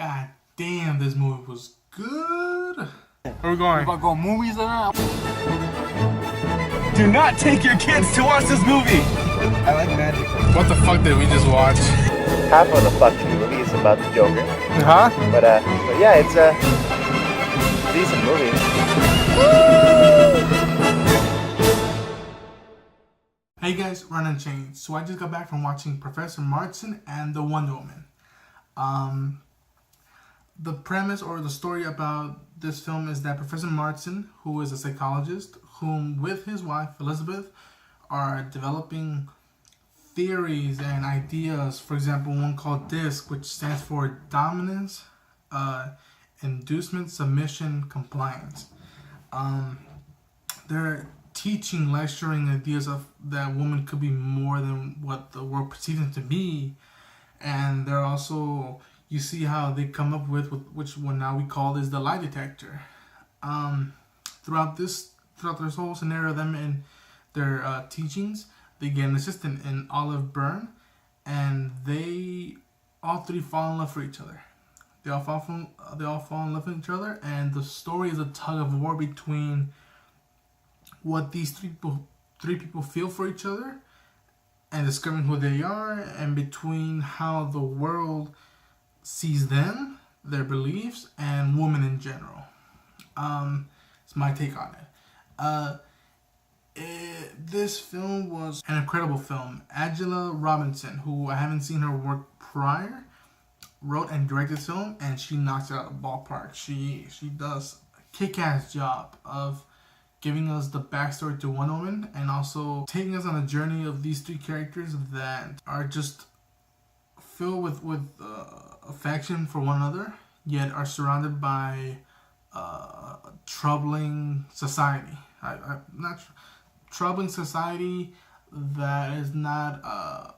God damn, this movie was good. Where we going? We're going movies now. Do not take your kids to watch this movie. I like magic. What the fuck did we just watch? Half of the fucking movie is about the Joker. Huh? But yeah, it's a decent movie. Hey guys, Run and Change. So I just got back from watching Professor Marston and the Wonder Woman. The premise or the story about this film is that Professor Marston, who is a psychologist, whom with his wife Elizabeth are developing theories and ideas. For example, one called DISC, which stands for Dominance, Inducement, Submission, Compliance. They're teaching, lecturing ideas of that woman could be more than what the world perceives them to be. And they're also, you see how they come up with which one now we call is the lie detector. Throughout this whole scenario of them and their teachings, they get an assistant in Olive Byrne, and they all three fall in love for each other. They all fall in love with each other, and the story is a tug of war between what these three people feel for each other and discovering who they are, and between how the world sees them, their beliefs, and women in general. It's my take on it. This film was an incredible film. Angela Robinson, who I haven't seen her work prior, wrote and directed this film, and she knocks it out of the ballpark. She does a kick-ass job of giving us the backstory to Wonder Woman and also taking us on a journey of these three characters that are just filled with affection for one another, yet are surrounded by troubling society. Troubling society that is not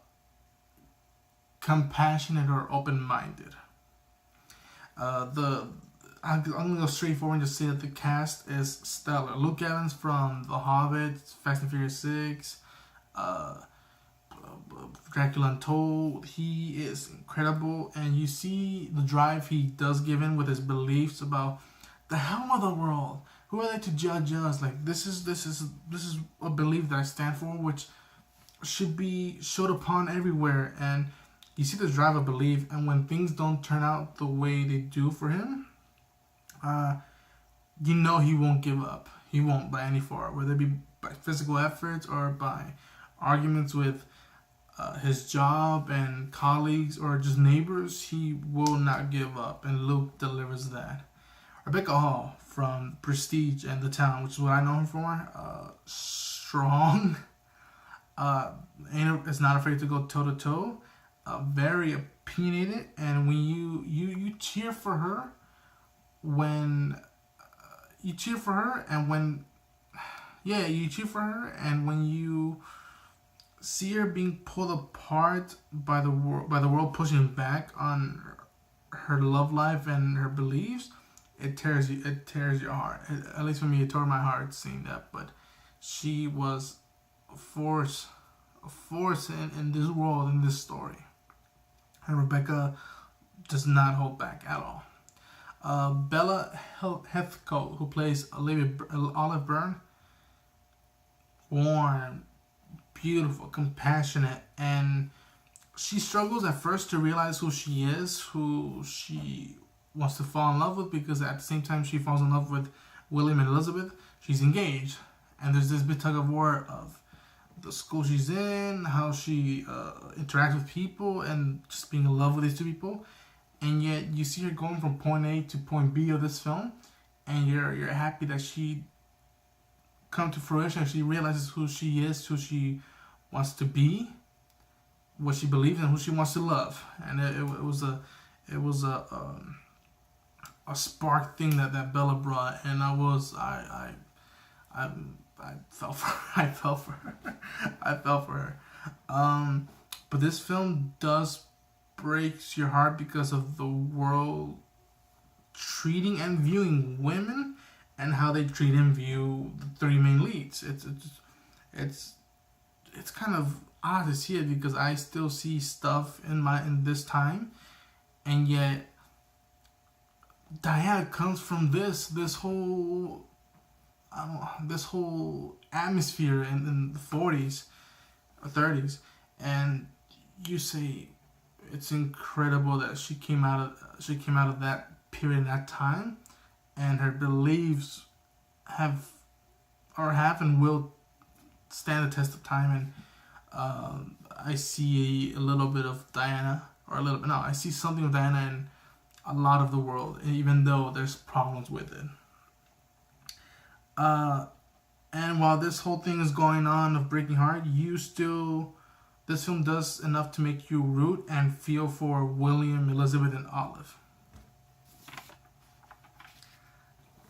compassionate or open-minded. I'm gonna go straight forward and just say that the cast is stellar. Luke Evans from The Hobbit, Fast and Furious 6, Dracula Untold. He is incredible, and you see the drive he does give in with his beliefs about the hell of the world. Who are they to judge us? Like this is a belief that I stand for, which should be showed upon everywhere. And you see this drive of belief, and when things don't turn out the way they do for him, you know he won't give up. He won't by any far, whether it be by physical efforts or by arguments with his job and colleagues or just neighbors. He will not give up, and Luke delivers that. Rebecca Hall from Prestige and The Town, which is what I know him for. Strong. Is not afraid to go toe to toe. Very opinionated, and when you cheer for her. When you cheer for her, and when you cheer for her, and when you see her being pulled apart by the world pushing back on her love life and her beliefs, it tears your heart. At least for me, it tore my heart seeing that. But she was a force in this world, in this story, and Rebecca does not hold back at all. Bella Heathcote, who plays Olive Byrne, warm, beautiful, compassionate, and she struggles at first to realize who she is, who she wants to fall in love with, because at the same time she falls in love with William and Elizabeth, she's engaged, and there's this big tug of war of the school she's in, how she interacts with people, and just being in love with these two people. And yet you see her going from point A to point B of this film, and you're happy that she come to fruition. She realizes who she is, who she wants to be, what she believes, and who she wants to love. And it was a spark thing that Bella brought, and I fell for her. I fell for her. But this film does breaks your heart because of the world treating and viewing women and how they treat and view the three main leads. It's kind of odd to see it because I still see stuff in this time, and yet Diana comes from this whole, I don't know, this whole atmosphere in the 40s or 30s, and you say it's incredible that she came out of that period, that time, and her beliefs have and will stand the test of time. And I see a little bit of Diana, or a little bit, no, I see something of Diana in a lot of the world, even though there's problems with it. And while this whole thing is going on of breaking heart, this film does enough to make you root and feel for William, Elizabeth, and Olive.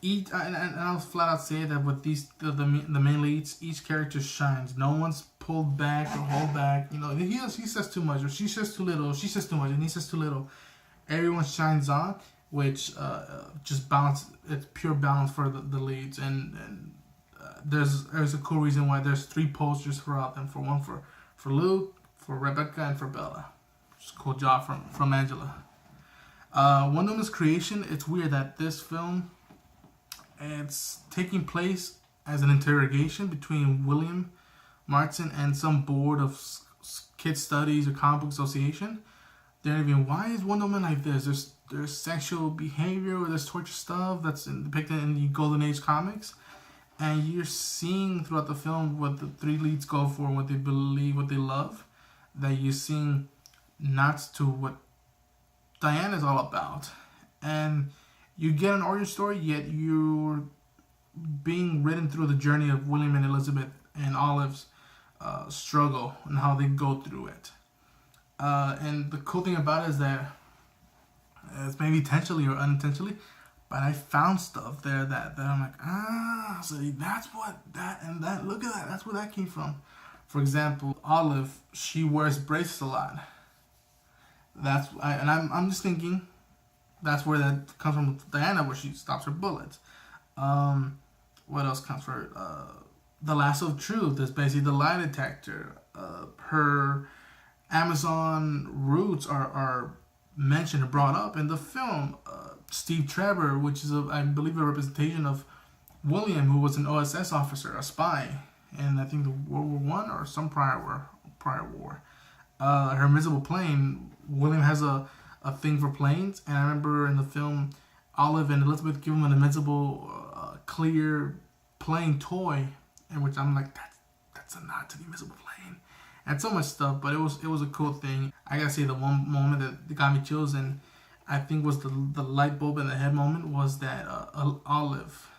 And I'll flat out say that with the main leads, each character shines. No one's pulled back or hold back. You know, he says too much, or she says too little. She says too much, and he says too little. Everyone shines on, which just balance. It's pure balance for the leads, and there's a cool reason why there's 3 posters throughout them. For one for Luke, for Rebecca, and for Bella. Just a cool job from Angela. Wonder Woman's creation. It's weird that this film, it's taking place as an interrogation between William Marston and some board of kid studies or comic book association. They're interviewing, why is Wonder Woman like this? There's sexual behavior or there's torture stuff that's depicted in the Golden Age comics. And you're seeing throughout the film what the 3 leads go for, what they believe, what they love. That you're seeing nods to what Diana is all about. And you get an origin story, yet you're being ridden through the journey of William and Elizabeth and Olive's struggle and how they go through it. And the cool thing about it is that it's maybe intentionally or unintentionally, but I found stuff there that I'm like, so that's what that, and that, look at that, that's where that came from. For example, Olive, she wears braces a lot. I'm just thinking that's where that comes from with Diana, where she stops her bullets. What else comes for the lasso of truth? That's basically the lie detector. Her Amazon roots are mentioned and brought up in the film. Steve Trevor, which is I believe a representation of William, who was an OSS officer, a spy, in I think the World War I or some prior war. Her invisible plane. William has a thing for planes, and I remember in the film, Olive and Elizabeth give him an invincible, clear plane toy, in which I'm like, that's a nod to the invisible plane, and so much stuff. But it was a cool thing. I gotta say, the one moment that got me chills, and I think was the light bulb in the head moment, was that Olive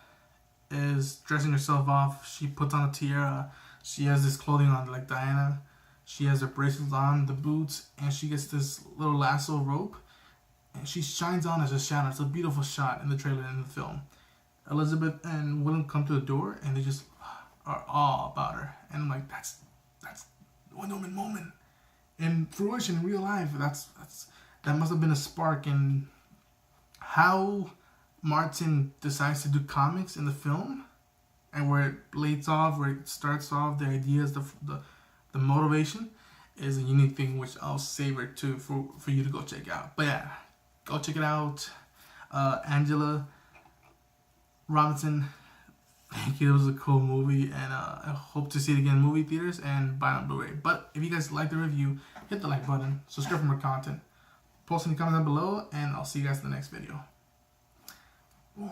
is dressing herself off. She puts on a tiara. She has this clothing on like Diana. She has her bracelets on, the boots, and she gets this little lasso rope, and she shines on as a shadow. It's a beautiful shot in the trailer and in the film. Elizabeth and William come to the door, and they just are awe about her. And I'm like, that's Wonder Woman moment in fruition in real life. That must have been a spark in how Martin decides to do comics in the film, and where it lays off, where it starts off, the ideas, the motivation is a unique thing, which I'll save it to for you to go check out. But yeah, go check it out. Angela Robinson, thank you. It was a cool movie, and I hope to see it again in movie theaters and buy it on Blu-ray. But if you guys like the review, hit the like button, subscribe for more content, post any comments down below, and I'll see you guys in the next video. Ooh.